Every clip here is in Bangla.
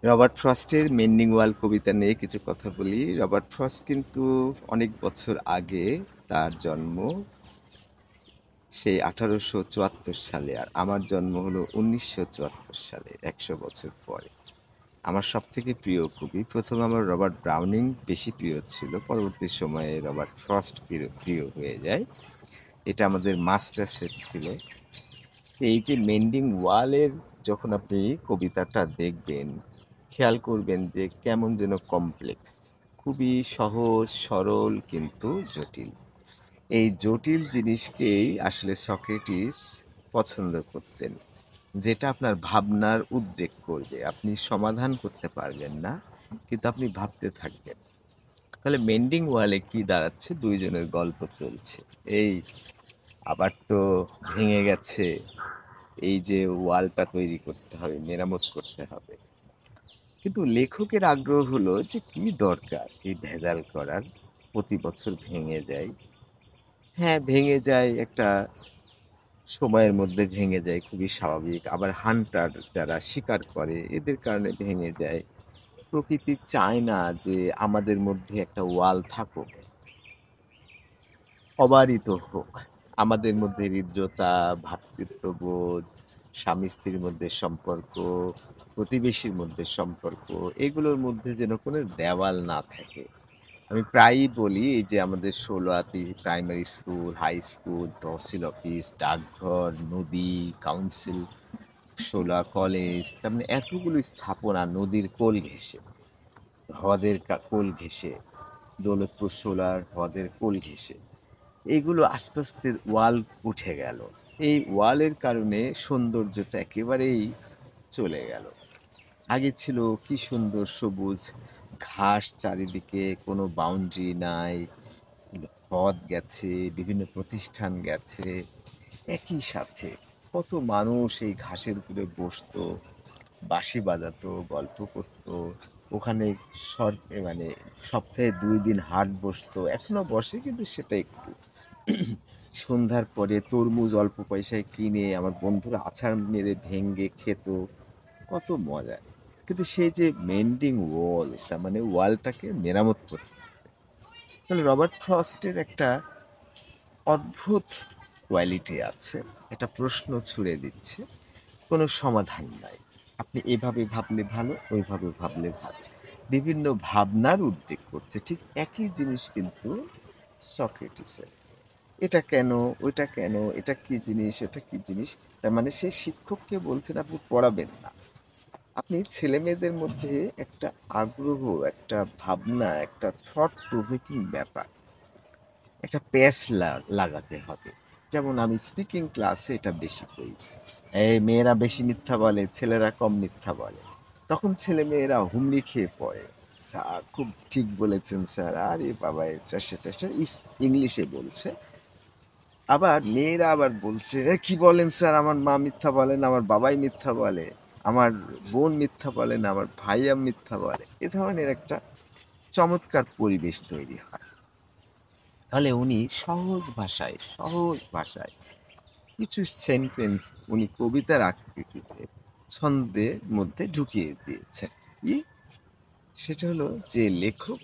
রবার্ট ফ্রস্টের মেন্ডিং ওয়াল কবিতা নিয়ে কিছু কথা বলি। রবার্ট ফ্রস্ট কিন্তু অনেক বছর আগে তার জন্ম, সেই 1874 সালে, আর আমার জন্ম হলো 1974 সালে, 100 বছর পরে। আমার সব থেকে প্রিয় কবি, প্রথমে আমার রবার্ট ব্রাউনিং বেশি প্রিয় ছিল, পরবর্তী সময়ে রবার্ট ফ্রস্ট প্রিয় প্রিয় হয়ে যায়। এটা আমাদের মাস্টার সেট ছিল। এই যে মেন্ডিং ওয়ালের যখন আপনি কবিতাটা দেখবেন, খেয়াল করবেন যে কেমন যেন কমপ্লেক্স, খুবই সহজ সরল কিন্তু জটিল। এই জটিল জিনিসকেই আসলে সক্রেটিস পছন্দ করতেন, যেটা আপনার ভাবনার উদ্রেক করবে। আপনি সমাধান করতে পারবেন না, কিন্তু আপনি ভাবতে থাকবেন। তাহলে মেন্ডিং ওয়ালে কি দাঁড়াচ্ছে? দুইজনের গল্প চলছে। এই আবার তো ভেঙে গেছে, এই যে ওয়ালটা তৈরি করতে হবে, মেরামত করতে হবে। কিন্তু লেখকের আগ্রহ হলো যে কি দরকার এই ভেজাল করার, প্রতি বছর ভেঙে যায়। হ্যাঁ, ভেঙে যায়, একটা সময়ের মধ্যে ভেঙে যায়, খুবই স্বাভাবিক। আবার হান্টার যারা শিকার করে এদের কারণে ভেঙে যায়। প্রকৃতি চায় না যে আমাদের মধ্যে একটা ওয়াল থাকুক, অবারিত হোক। আমাদের মধ্যে হৃদ্রতা, ভ্রাতৃত্ববোধ, স্বামী-স্ত্রীর মধ্যে সম্পর্ক, প্রতিবেশীর মধ্যে সম্পর্ক, এগুলোর মধ্যে যেন কোনো দেওয়াল না থাকে। আমি প্রায়ই বলি, এই যে আমাদের ১৬ primary school, high school, tehsil office, ডাকঘর, নদী, কাউন্সিল, ১৬ কলেজ, তার মানে এতগুলো স্থাপনা নদীর কোল ঘেঁষে, হ্রদের কোল ঘেঁষে, দৌলতপুর ১৬ হ্রদের কোল ঘেঁষে। এইগুলো আস্তে আস্তে ওয়াল উঠে গেল। এই ওয়ালের কারণে সৌন্দর্যটা একেবারেই চলে গেল। আগে ছিল কি সুন্দর সবুজ ঘাস, চারিদিকে কোনো বাউন্ডারি নাই, পথ গেছে, বিভিন্ন প্রতিষ্ঠান গেছে। একই সাথে কত মানুষ এই ঘাসের উপরে বসতো, বাঁশি বাজাতো, গল্প করতো। ওখানে মানে সপ্তাহে ২ দিন হাট বসতো, এখনো বসে, কিন্তু সেটা একটু। সন্ধ্যার পরে তরমুজ অল্প পয়সায় কিনে আমার বন্ধুরা আছাড় মেরে ভেঙে খেত, কত মজা। কিন্তু সেই যে মেন্ডিং ওয়াল, তার মানে ওয়ালটাকে মেরামত করতে, তাহলে রবার্ট ফ্রস্টের একটা অদ্ভুত কোয়ালিটি আছে। একটা প্রশ্ন ছুড়ে দিচ্ছে, কোনো সমাধান নাই। আপনি এভাবে ভাবলে ভালো, ওইভাবে ভাবলে ভালো। বিভিন্ন ভাবনার উদ্রেক করছে। ঠিক একই জিনিস কিন্তু সক্রেটিসের। এটা কেন? ওইটা কেন? এটা কি জিনিস? ওটা কি জিনিস? তার মানে সে শিক্ষককে বলছেন আপনি পড়াবেন না। আপনি ছেলেমেয়েদের মধ্যে একটা আগ্রহ, একটা ভাবনা, একটা থট প্রভোকিং ব্যাপার, একটা প্যাচ লাগাতে হবে। যেমন আমি স্পিকিং ক্লাসে এটা বেশি করি। এই মেয়েরা বেশি মিথ্যা বলে, ছেলেরা কম মিথ্যা বলে। তখন ছেলেমেয়েরা হুমড়ি খেয়ে পড়ে। স্যার খুব ঠিক বলেছেন স্যার। আরে বাবা, এটা সেটা সেটা ইংলিশে বলছে। আবার মেয়েরা আবার বলছে, "এ কি বলেন স্যার? আমার মা মিথ্যা বলে না, আমার বাবাই মিথ্যা বলে। আমার বোন মিথ্যা বলে না, আমার ভাইয়া মিথ্যা বলে।" এ ধরনের একটা চমৎকার পরিবেশ তৈরি হয়। তাহলে উনি সহজ ভাষায় কিছু সেন্টেন্স উনি কবিতার আকৃতিতে ছন্দের মধ্যে ঢুকিয়ে দিয়েছেন। কি? সেটা হলো যে লেখক,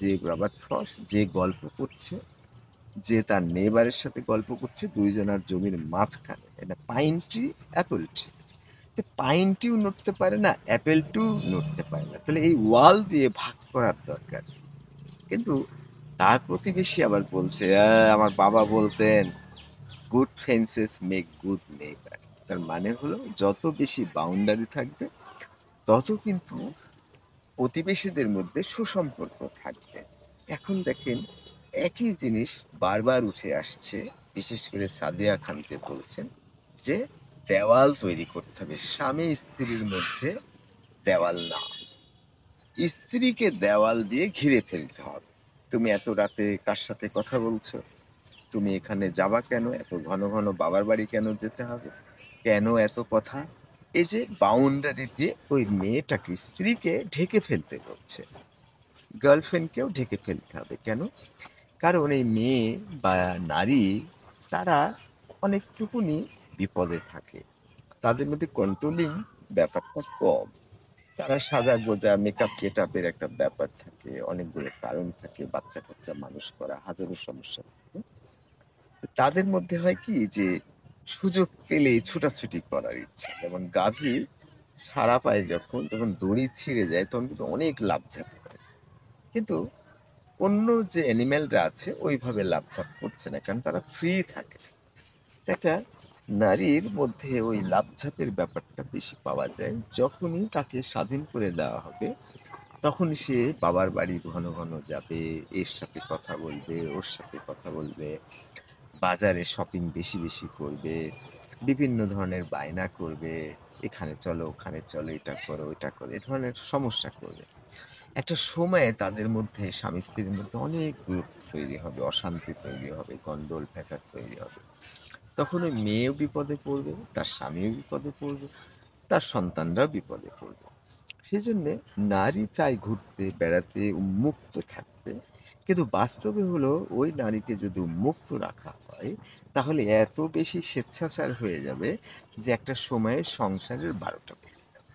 যে রবার্ট ফ্রস্ট যে গল্প করছে, যে তার নেইবারের সাথে গল্প করছে, দুইজনার জমির মাঝখানে এটা pine tree, Apple tree. Pine trio নড়তে পারে না, অ্যাপেল ট্রিও নড়তে পারে না, তাহলে এই ওয়াল দিয়ে ভাগ করার দরকার। কিন্তু তার প্রতিবেশী আবার বলছে, আমার বাবা বলতেন, good fences make good neighbour. তার মানে হলো যত বেশি বাউন্ডারি থাকবে, তত কিন্তু প্রতিবেশীদের মধ্যে সুসম্পর্ক থাকবে। এখন দেখেন, একই জিনিস বারবার উঠে আসছে। বিশেষ করে সাদিয়া খান যে বলছেন যে দেওয়াল তৈরি করতে হবে, স্বামী স্ত্রীর মধ্যে দেওয়াল না, স্ত্রীকে দেওয়াল দিয়ে ঘিরে ফেলতে হবে। তুমি এত রাতে কার সাথে কথা বলছো? তুমি এখানে যাবা কেন? এত ঘন ঘন বাবার বাড়ি কেন যেতে হবে? কেন এত কথা? এই যে বাউন্ডারি দিয়ে ওই মেয়েটাকে, স্ত্রীকে ঢেকে ফেলতে বলছে। গার্লফ্রেন্ডকেও ঢেকে ফেলতে হবে কেন? কারণ এই মেয়ে বা নারী, তারা অনেকটুকুনি বিপদে থাকে, তাদের মধ্যে কন্ট্রোলিং ব্যাপারটা কম। তারা সাজা-গোজা, মেকআপ গেটআপ এর একটা ব্যাপার থাকে। অনেকগুলো কারণ থাকে। বাচ্চা-কাচ্চা মানুষ করা, হাজারো সমস্যা থাকে। তো তাদের মধ্যে হয় কি যে সুযোগ পেলেই ছুটাছুটি করার ইচ্ছা। যেমন গাভী ছাড়া পায় যখন, তখন দড়ি ছিঁড়ে যায় তখন কিন্তু অনেক লাফঝাপ করে। কিন্তু অন্য যে অ্যানিমেলরা আছে ওইভাবে লাফঝাপ করছে না। কারণ তারা ফ্রি থাকে। তো একটা নারীর মধ্যে ওই লাফঝাপের ব্যাপারটা বেশি পাওয়া যায়। যখনই তাকে স্বাধীন করে দেওয়া হবে, তখনই সে বাবার বাড়ি ঘন, ঘন যাবে, এর সাথে কথা বলবে, ওর সাথে কথা বলবে, বাজারে শপিং বেশি, বেশি করবে, বিভিন্ন ধরনের বায়না করবে, এখানে চলো, ওখানে চলো, এটা করো, ওইটা করো, এ ধরনের সমস্যা করবে। একটা সময়ে তাদের মধ্যে স্বামী-স্ত্রীর মধ্যে অনেক দূরত্ব তৈরি হবে, অশান্তি তৈরি হবে, গন্ডগোল ফ্যাসাদ তৈরি হবে। তখন ওই মেয়েও বিপদে পড়বে, তার স্বামীও বিপদে পড়বে, তার সন্তানরাও বিপদে পড়বে। সেজন্যে নারী চায় ঘুরতে, বেড়াতে, উন্মুক্ত থাকতে। কিন্তু বাস্তবে হলো ওই নারীকে যদি উন্মুক্ত রাখা হয়, তাহলে এত বেশি স্বেচ্ছাচার হয়ে যাবে যে একটা সময়ে সংসারের ১২টা বেজে যাবে।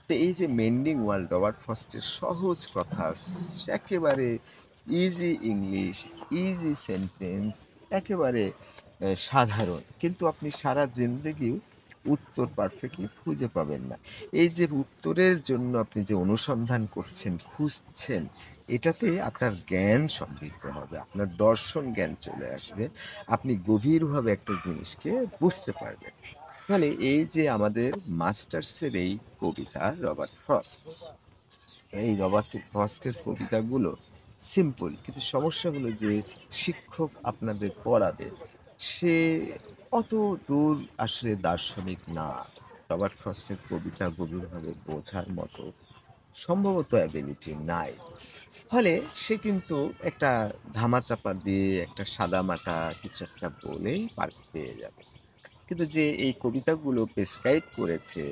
তো এই যে মেন্ডিং ওয়ার্ল্ড রবার্ট ফ্রস্টের সহজ কথা, একেবারে ইজি ইংলিশ, ইজি সেন্টেন্স, একেবারে সাধারণ। কিন্তু আপনি সারা জিন্দেগিও উত্তর পারফেক্টলি খুঁজে পাবেন না। এই যে উত্তরের জন্য আপনি যে অনুসন্ধান করছেন, খুঁজছেন, এটাতে আপনার জ্ঞান সমৃদ্ধ হবে, আপনার দর্শন জ্ঞান চলে আসবে। আপনি গভীরভাবে একটা জিনিসকে বুঝতে পারবেন। ফলে এই যে আমাদের মাস্টার্সের এই কবিতা রবার্ট ফ্রস্ট, এই রবার্ট ফ্রস্টের কবিতাগুলো সিম্পল, কিন্তু সমস্যা হলো যে শিক্ষক আপনাদের পড়াবে, সে অত দূর আসলে দার্শনিক না। রবার্ট ফ্রস্টের কবিতা গভীরভাবে বোঝার মতো সম্ভবত অ্যাবিলিটি নাই। ফলে সে কিন্তু একটা ধামাচাপা দিয়ে একটা সাদামাটা কিছু একটা বলেই পার পেয়ে যাবে। কিন্তু যে এই কবিতাগুলো প্রেসক্রাইব করেছে,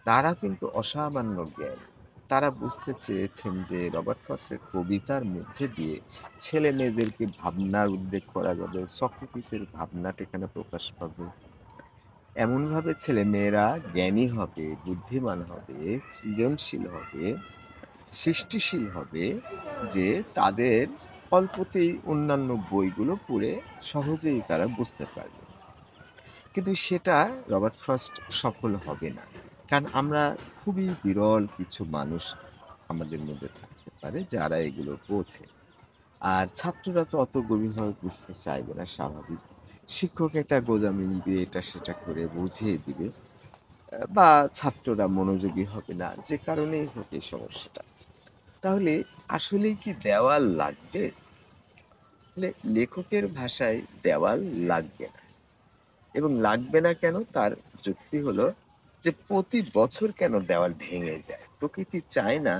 তারা কিন্তু অসামান্য জ্ঞানী। তারা বুঝতে চেয়েছেন যে রবার্ট ফ্রস্টের কবিতার মধ্যে দিয়ে ছেলেমেয়েদেরকে ভাবনার উদ্বেগ করা যাবে। সক্রেটিসের ভাবনাটা এখানে প্রকাশ পাবে। এমনভাবে ছেলেমেয়েরা জ্ঞানী হবে, বুদ্ধিমান হবে, সৃজনশীল হবে, সৃষ্টিশীল হবে, যে তাদের অল্পতেই অন্যান্য বইগুলো পড়ে সহজেই তারা বুঝতে পারবে। কিন্তু সেটা রবার্ট ফ্রস্ট সফল হবে না। কারণ আমরা খুবই বিরল কিছু মানুষ আমাদের মধ্যে থাকতে পারে যারা এগুলো বোঝে। আর ছাত্ররা তো অত গভীরভাবে বুঝতে চাইবে না, স্বাভাবিক। শিক্ষক একটা গোঁজামিল দিয়ে এটা সেটা করে বুঝিয়ে দিবে। বা ছাত্ররা মনোযোগী হবে না, যে কারণেই হোক এই সমস্যাটা। তাহলে আসলেই কি দেওয়াল লাগবে? লেখকের ভাষায় দেওয়াল লাগবে না। এবং লাগবে না কেন? তার যুক্তি হলো যে প্রতি বছর কেন দেওয়াল ভেঙে যায়? প্রকৃতি চায় না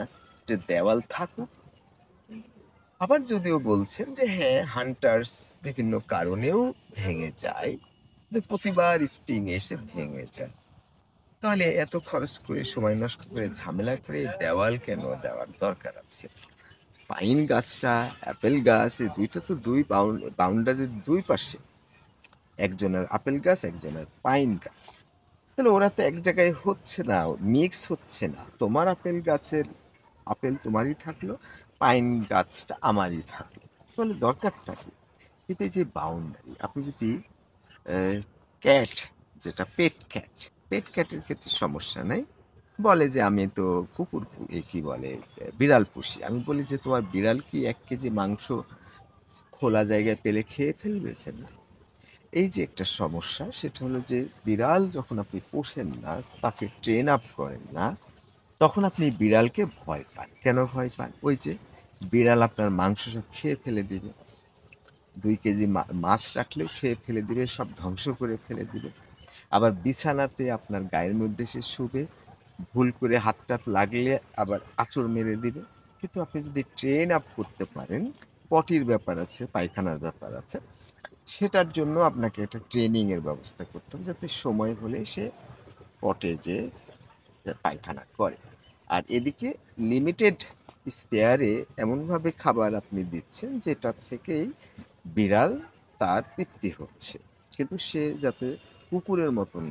যে দেওয়াল থাকুক। আবার যদিও বলছেন যে হ্যাঁ, হান্টার্স বিভিন্ন কারণেও ভেঙে যায়। যে প্রতিবার স্প্রিং এসে ভেঙে যায়। তাহলে এত খরচ করে, সময় নষ্ট করে, ঝামেলা করে দেওয়াল কেন দেওয়ার দরকার আছে? পাইন গাছটা, অ্যাপেল গাছ, এই ২ টা তো ২ বাউন্ডারির ২ পাশে। একজনের আপেল গাছ, একজনের পাইন গাছ। তাহলে ওরা তো এক জায়গায় হচ্ছে না, মিক্স হচ্ছে না। তোমার আপেল গাছের আপেল তোমারই থাকলো, পাইন গাছটা আমারই থাকলো। তাহলে দরকারটা কি? কিন্তু এই যে বাউন্ডারি, আপনি যদি ক্যাট, যেটা পেট ক্যাটের ক্ষেত্রে সমস্যা নাই। বলে যে আমি তো কি বলে, বিড়াল পুষি। আমি বলি যে তোমার বিড়াল কি ১ কেজি মাংস খোলা জায়গায় পেলে খেয়ে ফেলবে? না। এই যে একটা সমস্যা, সেটা হলো যে বিড়াল যখন আপনি পোষেন না, তাকে ট্রেন আপ করেন না, তখন আপনি বিড়ালকে ভয় পান। কেন ভয় পান? ওই যে বিড়াল আপনার মাংস সব খেয়ে ফেলে দিবে। ২ কেজি মাছ রাখলেও খেয়ে ফেলে দিবে, সব ধ্বংস করে ফেলে দিবে। আবার বিছানাতে আপনার গায়ের মধ্যে সে শুবে, ভুল করে হাত-টাত লাগলে আবার আঁচড় মেরে দিবে। কিন্তু আপনি যদি ট্রেন আপ করতে পারেন, পটির ব্যাপার আছে, পায়খানার ব্যাপার আছে, সেটার জন্য আপনাকে একটা ট্রেনিং এর ব্যবস্থা করতে হবে, যাতে সময় হলে সে পটে যেয়ে পায়খানা করে। আর এদিকে লিমিটেড স্পেয়ারে এমনভাবে খাবার আপনি দিচ্ছেন যেটা থেকেই বিড়াল তার তৃপ্তি হচ্ছে। কিন্তু সে যাতে কুকুরের মতন,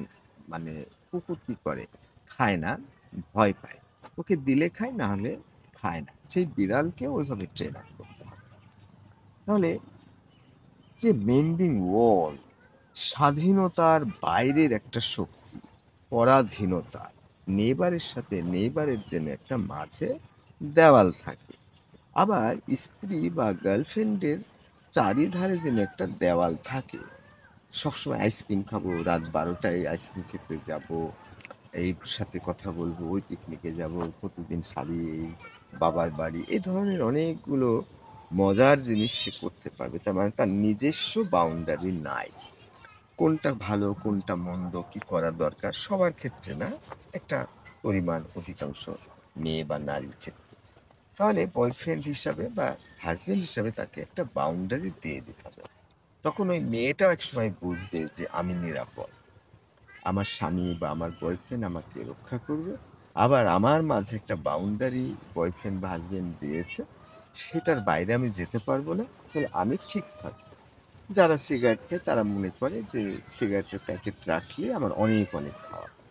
মানে কুকুর কি করে? খায় না, ভয় পায়। ওকে দিলে খায়, না হলে খায় না। সেই বিড়ালকে ওইভাবে ট্রেন আপ করতে হবে। তাহলে যে মেন্ডিং ওয়াল স্বাধীনতার বাইরের একটা শক্তি, পরাধীনতা। নেইবারের সাথে নেইবারের জন্য একটা মাঝে দেওয়াল থাকে। আবার স্ত্রী বা গার্লফ্রেন্ডের চারিধারে যেন একটা দেওয়াল থাকে। সবসময় আইসক্রিম খাবো, রাত ১২টায় আইসক্রিম খেতে যাবো, এই সাথে কথা বলবো, ওই পিকনিকে যাবো, প্রতিদিন শাড়ি, এই বাবার বাড়ি, এই ধরনের অনেকগুলো মজার জিনিস সে করতে পারবে। তার মানে তার নিজস্ব বাউন্ডারি নাই। কোনটা ভালো, কোনটা মন্দ, কি করা দরকার সবার ক্ষেত্রে না, একটা পরিমাণ অধিকাংশ মেয়ে বা নারীর ক্ষেত্রে। তাহলে বয়ফ্রেন্ড হিসাবে বা হাসব্যান্ড হিসাবে তাকে একটা বাউন্ডারি দিয়ে দিতে হবে। তখন ওই মেয়েটাও একসময় বুঝবে যে আমি নিরাপদ। আমার স্বামী বা আমার বয়ফ্রেন্ড আমাকে রক্ষা করবে। আবার আমার মাঝে একটা বাউন্ডারি বয়ফ্রেন্ড বা হাসব্যান্ড দিয়েছে, সেটার বাইরে আমি যেতে পারবো না। তাহলে আমি ঠিক থাকবো। যারা সিগারেট খায় তারা মনে করে যে সিগারেটের প্যাকেট রাখলে আমার অনেক, অনেক খাওয়া হবে।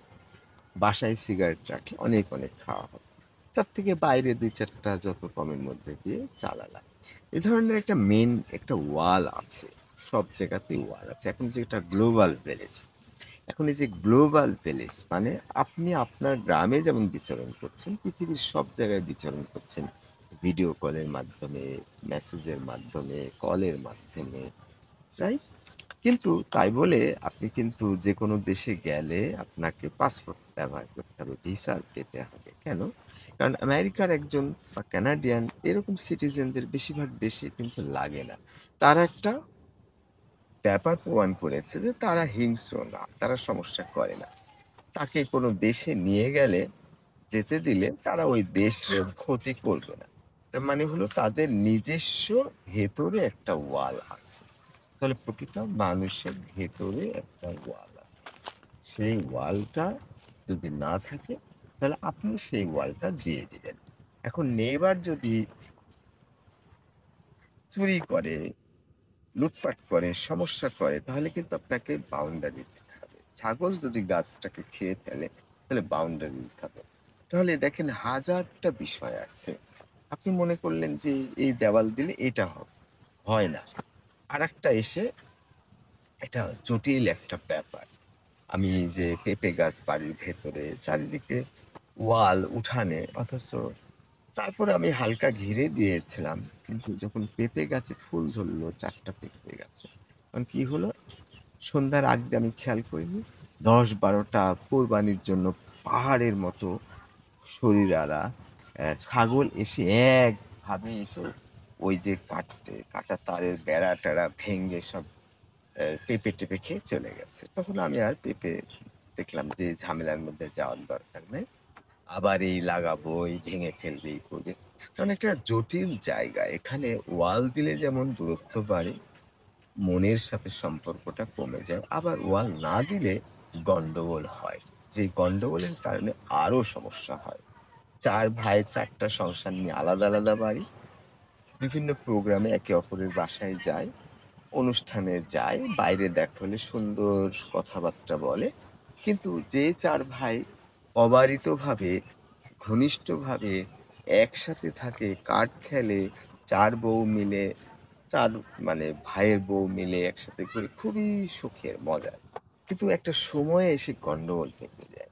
বাসায় সিগারেট রাখলে অনেক, অনেক খাওয়া হবে। তার থেকে বাইরে ২-৪ টা যত কমের মধ্যে দিয়ে চালালাম। এ ধরনের একটা মেইন একটা ওয়াল আছে। সব জায়গাতেই ওয়াল আছে। এখন যেটা গ্লোবাল ভিলেজ। এখন এই যে গ্লোবাল ভিলেজ মানে আপনি আপনার গ্রামে যেমন বিচরণ করছেন, পৃথিবীর সব জায়গায় বিচরণ করছেন। ভিডিও কলের মাধ্যমে, মেসেজের মাধ্যমে, কলের মাধ্যমে, রাইট? কিন্তু তাই বলে আপনি কিন্তু যেকোনো দেশে গেলে আপনাকে পাসপোর্ট ব্যবহার করতে হবে, ভিসা পেতে হবে। কেন? কারণ আমেরিকার একজন বা কানাডিয়ান এরকম সিটিজেনদের বেশিরভাগ দেশে কিন্তু লাগে না। তারা একটা ব্যাপার প্রমাণ করেছে যে তারা হিংস্র না, তারা সমস্যা করে না। তাকে কোনো দেশে নিয়ে গেলে, যেতে দিলে তারা ওই দেশের ক্ষতি করবে না। তার মানে হলো তাদের নিজস্ব ভেতরে একটা ওয়াল আছে। তাহলে প্রতিটা মানুষের ভেতরে একটা ওয়াল আছে। সেই ওয়ালটা যদি না থাকে, তাহলে আপনি সেই ওয়ালটা দিয়ে দিবেন। এখন নেইবার যদি চুরি করে, লুটপাট করে, সমস্যা করে, তাহলে কিন্তু আপনাকে বাউন্ডারি দিতে হবে। ছাগল যদি গাছটাকে খেয়ে ফেলে, তাহলে বাউন্ডারি দিতে হবে। তাহলে দেখেন হাজারটা বিষয় আছে। আপনি মনে করলেন যে এই দেওয়াল দিলে এটা হবে, হয় না। আরেকটা এসে এটা জটিল একটা ব্যাপার। আমি যে পেঁপে গাছ বাড়ির ভেতরে, চারিদিকে ওয়াল, উঠানে, অথচ তারপরে আমি হালকা ঘিরে দিয়েছিলাম। কিন্তু যখন পেঁপে গাছে ফুল ধরলো ৪ টা পেঁপে গাছে, তখন কি হলো? সন্ধ্যার আগ দিয়ে আমি খেয়াল করিনি। ১০-১২ টা কোরবানির জন্য পাহাড়ের মতো শরীরালা ছাগল এসে একভাবে এসে ওই যে কাটা তারের বেড়া-টেড়া ভেঙে সব পেঁপে-টেপে খেয়ে চলে গেছে। তখন আমি আর পেঁপে দেখলাম যে ঝামেলার মধ্যে যাওয়ার দরকার নেই। আবার এই লাগাবো, এই ভেঙে ফেলবে, এই করবে। কারণ একটা জটিল জায়গা। এখানে ওয়াল দিলে যেমন দূরত্ব বাড়ে, মনের সাথে সম্পর্কটা কমে যায়। আবার ওয়াল না দিলে গন্ডগোল হয়। যে গন্ডগোলের কারণে আরো সমস্যা হয়। ৪ ভাই ৪ টা সংসার নিয়ে আলাদা, আলাদা বাড়ি। বিভিন্ন প্রোগ্রামে একে অপরের বাসায় যায়। অনুষ্ঠানে যায়, বাইরে দেখা হলে সুন্দর কথাবার্তা বলে। কিন্তু যে ৪ ভাই অবারিতভাবে, ঘনিষ্ঠভাবে একসাথে থাকে, কার্ড খেলে, ৪ বউ মিলে, ৪ মানে ভাইয়ের বউ মিলে একসাথে করে খুবই সুখের, মজার। কিন্তু একটা সময়ে এসে গন্ডগোল পেকে যায়।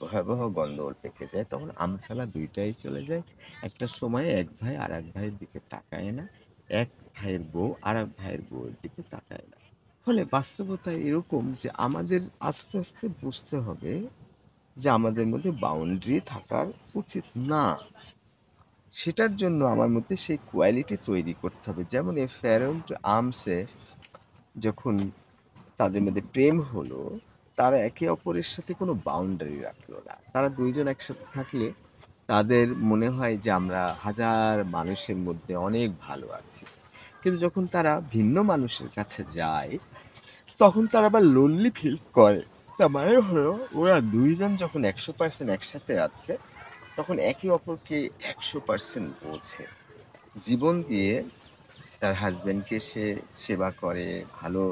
ভয়াবহ গন্ডগোল পেকে যায়। তখন আমছালা ২ টাই চলে যায়। একটা সময়ে এক ভাই আরেক ভাইয়ের দিকে তাকায় না। এক ভাইয়ের বউ আরেক ভাইয়ের বউয়ের দিকে তাকায় না। ফলে বাস্তবতা এরকম যে আমাদের আস্তে, আস্তে বুঝতে হবে যে আমাদের মধ্যে বাউন্ডারি থাকার উচিত না। সেটার জন্য আমার মধ্যে সেই কোয়ালিটি তৈরি করতে হবে। যেমন এ 'ফেরাউন টু আর্মস' এ যখন তাদের মধ্যে প্রেম হলো, তারা একে অপরের সাথে কোনো বাউন্ডারি রাখলো না। তারা ২ জন একসাথে থাকলে তাদের মনে হয় যে আমরা হাজার মানুষের মধ্যে অনেক ভালো আছি। কিন্তু যখন তারা ভিন্ন মানুষের কাছে যায়, তখন তারা আবার লোনলি ফিল করে। তার মানে হলো ওরা ২ জন যখন ১০০% একসাথে আছে, তখন একে অপরকে ১০০% বোঝে। জীবন দিয়ে তার হাসব্যান্ডকে সে সেবা করে, ভালো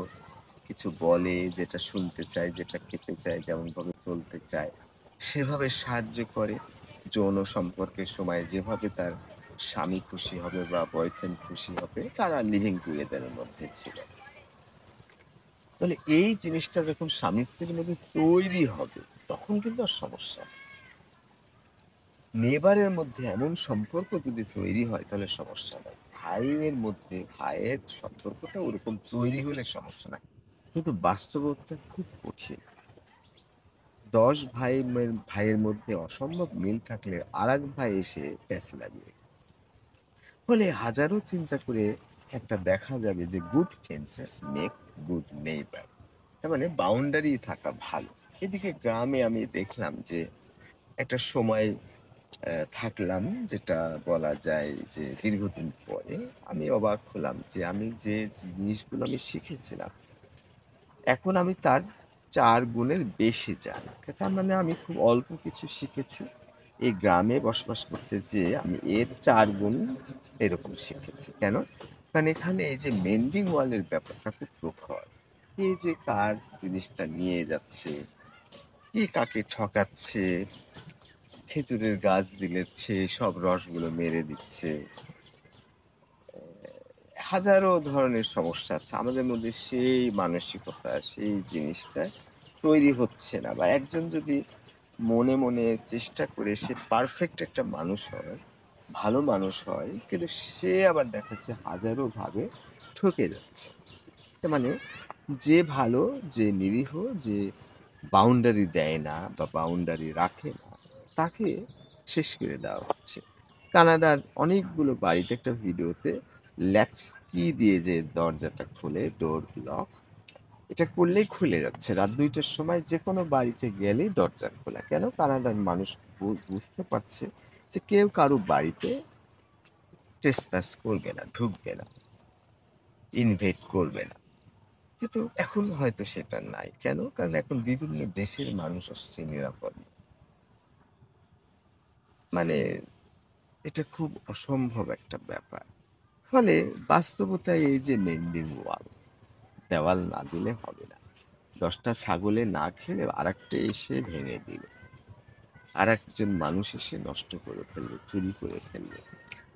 কিছু বলে, যেটা শুনতে চায়, যেটা খেতে চায়, যেমনভাবে চলতে চায়, সেভাবে সাহায্য করে। যৌন সম্পর্কের সময় যেভাবে তার স্বামী খুশি হবে বা বয়ফ্রেন্ড খুশি হবে, তারা লিভিং টুগেদার এর মধ্যে ছিল। তাহলে এই জিনিসটা যখন স্বামী-স্ত্রীর মধ্যে তৈরি হবে, তখন কিন্তু আর সমস্যা নেই। নেবারের মধ্যে এমন সম্পর্ক যদি তৈরি হয় তাহলে সমস্যা নাই। ভাইয়ের মধ্যে ভাইয়ের সম্পর্কটা ওরকম তৈরি হলে সমস্যা নাই। কিন্তু বাস্তবতা খুব কঠিন। ১০ ভাইয়ের মধ্যে অসম্ভব মিল থাকলে আরেক ভাই এসে প্যাঁচ লাগিয়ে। ফলে হাজারো চিন্তা করে একটা দেখা যাবে যে good fences make good neighbour. তার মানে বাউন্ডারি থাকা ভালো। এদিকে গ্রামে আমি দেখলাম যে একটা সময় থাকলাম, যেটা বলা যায় যে দীর্ঘদিন পরে আমি অবাক হলাম যে আমি যে জিনিসগুলো আমি শিখেছিলাম, এখন আমি তার ৪ গুণের বেশি জানি। তার মানে আমি খুব অল্প কিছু শিখেছি। এই গ্রামে বসবাস করতে যেয়ে আমি এর ৪ গুণ এরকম শিখেছি। কেন? কারণ এখানে এই যে মেন্ডিং ওয়াল এর ব্যাপারটা খুব প্রখর। কে যে কার জিনিসটা নিয়ে যাচ্ছে, কে কাকে ঠকাচ্ছে, খেজুরের গাছ দিলেচ্ছে, সব রসগুলো মেরে দিচ্ছে। হাজারো ধরনের সমস্যা আছে। আমাদের মধ্যে সেই মানসিকতা, সেই জিনিসটা তৈরি হচ্ছে না। বা একজন যদি মনে, মনে চেষ্টা করে সে পারফেক্ট একটা মানুষ হয়, ভালো মানুষ হয়, কিন্তু সে আবার দেখা যাচ্ছে হাজারো ভাবে ঠকে যাচ্ছে। তার মানে যে ভালো, যে নিরীহ, যে বাউন্ডারি দেয় না বা বাউন্ডারি রাখে না, তাকে শেষ করে দেওয়া হচ্ছে। কানাডার অনেকগুলো বাড়িতে একটা ভিডিওতে ল্যাচ কি দিয়ে যে দরজাটা খোলে, ডোর লক, এটা করলেই খুলে যাচ্ছে। রাত ২টার সময় যেকোনো বাড়িতে গেলেই দরজা খোলা। কেন? কানাডার মানুষ বুঝতে পারছে যে কেউ কারো বাড়িতে ট্রেসপাস করবে না, ঢুকবে না, ইনভেড করবে না। কিন্তু এখন হয়তো সেটা নাই। কেন? কারণ এখন বিভিন্ন দেশের মানুষ আসছে নিরাপদে। মানে এটা খুব অসম্ভব একটা ব্যাপার। ফলে বাস্তবতায় এই যে মেন্ডিং ওয়াল, দেওয়াল না দিলে হবে না। ১০ টা ছাগলে না খেলে আরেকটা এসে ভেঙে দিল। আরেকজন মানুষ এসে নষ্ট করে ফেললো, চুরি করে ফেললো।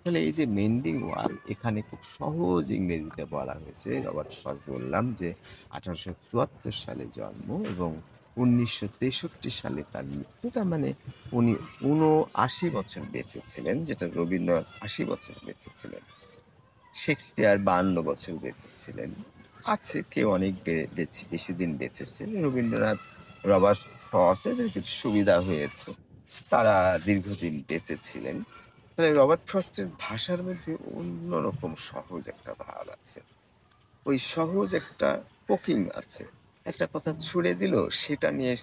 তাহলে এই যে মেন্ডিং ওয়াল, এখানে খুব সহজ ইংরেজিতে বলা হয়েছে। রবার্ট ফ্রস্ট বললাম যে ১৮৭৪ সালে জন্ম এবং ১৯৬৩ সালে তার মৃত্যু। তার মানে উনি ৭৯ বছর বেঁচে ছিলেন, যেটা রবীন্দ্রনাথ ৮০ বছর বেঁচে ছিলেন। শেক্সপিয়ার ৫২ বছর বেঁচে ছিলেন। আছে কেউ অনেক বেশি দিন বেঁচেছেন। রবীন্দ্রনাথ, রবার্ট ফ্রস্ট এদের কিছু সুবিধা হয়েছে। তারা দীর্ঘদিন বেঁচে ছিলেন। মানে রবার্ট ফ্রস্টের ভাষার মধ্যে অন্যরকম সহজ একটা ভাব আছে। ওই সহজ একটা পোকিং আছে। একটা কথা ছুড়ে দিল, সেটা নিয়ে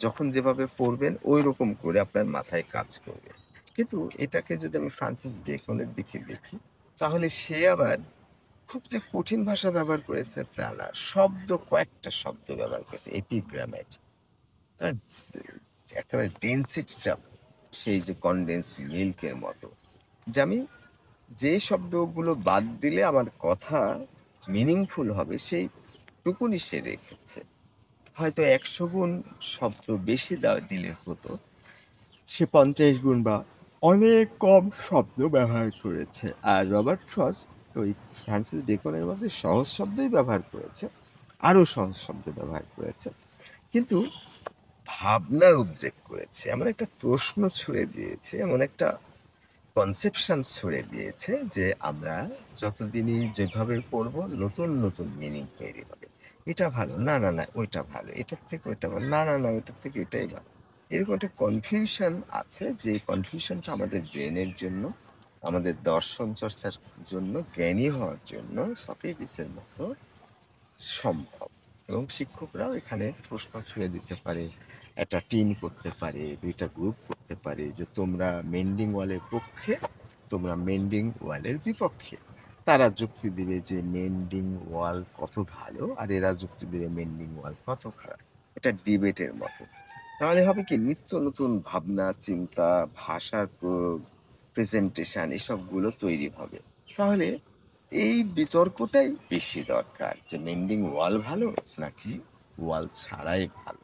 যখন যেভাবে পড়বেন ঐরকম করে আপনার মাথায় কাজ করবে। কিন্তু এটাকে যদি আমি ফ্রান্সিস বেকনের দিকে দেখি, তাহলে সে আবার খুব যে কঠিন ভাষা ব্যবহার করেছে তা না। কয়েকটা শব্দ ব্যবহার করেছে এপিগ্রামেটিক। আর একেবারে ডেনসিটিটা সেই যে কনডেন্স মিল্কের মতো। যে আমি যে শব্দগুলো বাদ দিলে আমার কথা মিনিংফুল হবে সেইটুকুনি সে রেখেছে। হয়তো ১০০ গুণ শব্দ বেশি দিলে হতো, সে ৫০ গুণ বা অনেক কম শব্দ ব্যবহার করেছে। আর রবার্ট ফ্রস্ট ওই ফ্রান্সিস বেকনের মধ্যে সহজ শব্দই ব্যবহার করেছে, আরো সহজ শব্দ ব্যবহার করেছে। কিন্তু ভাবনার উদ্রেক করেছে, এমন একটা প্রশ্ন ছুড়ে দিয়েছে, এমন একটা কনসেপশন ছুড়ে দিয়েছে যে আমরা যতদিনই যেভাবে পড়বো নতুন নতুন মিনিং তৈরি হবে। এটা ভালো, না না না ওইটা ভালো, এটার থেকে ওইটা ভালো, না না না ওইটার থেকে এটাই ভালো। এরকম একটা কনফিউশন আছে, যে কনফিউশনটা আমাদের ব্রেনের জন্য, আমাদের দর্শন চর্চার জন্য, জ্ঞানী হওয়ার জন্য সক্রেটিসের মতো সম্ভব। এবং শিক্ষকরাও এখানে প্রশ্ন ছুঁড়ে দিতে পারে, একটা টিম করতে পারে, ২টা গ্রুপ করতে পারে যে তোমরা মেন্ডিং ওয়ালের পক্ষে, তোমরা মেন্ডিং ওয়ালের বিপক্ষে। তারা যুক্তি দিবে যে মেন্ডিং ওয়াল কত ভালো, আর এরা যুক্তি দিবে মেন্ডিং ওয়াল কত খারাপ। এটা ডিবেটের মতো। তাহলে হবে কি, নিত্য নতুন ভাবনা, চিন্তা, ভাষার প্রয়োগ, প্রেজেন্টেশন এসবগুলো তৈরি হবে। তাহলে এই বিতর্কটাই বেশি দরকার যে মেন্ডিং ওয়াল ভালো নাকি ওয়াল ছাড়াই ভালো।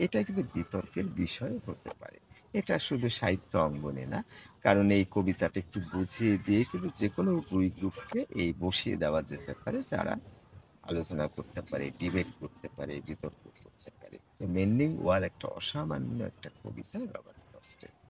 এটা কিন্তু বিতর্কের বিষয় হতে পারে। এটা শুধু সাহিত্য অঙ্গনে না। কারণ এই কবিতাটা একটু বুঝিয়ে দিয়ে কিন্তু যেকোনো ২ গ্রুপকে এই বসিয়ে দেওয়া যেতে পারে যারা আলোচনা করতে পারে, ডিবেট করতে পারে, বিতর্ক করতে পারে। তো 'মেন্ডিং ওয়াল' একটা অসামান্য একটা কবিতা রবার্ট ফ্রস্টের।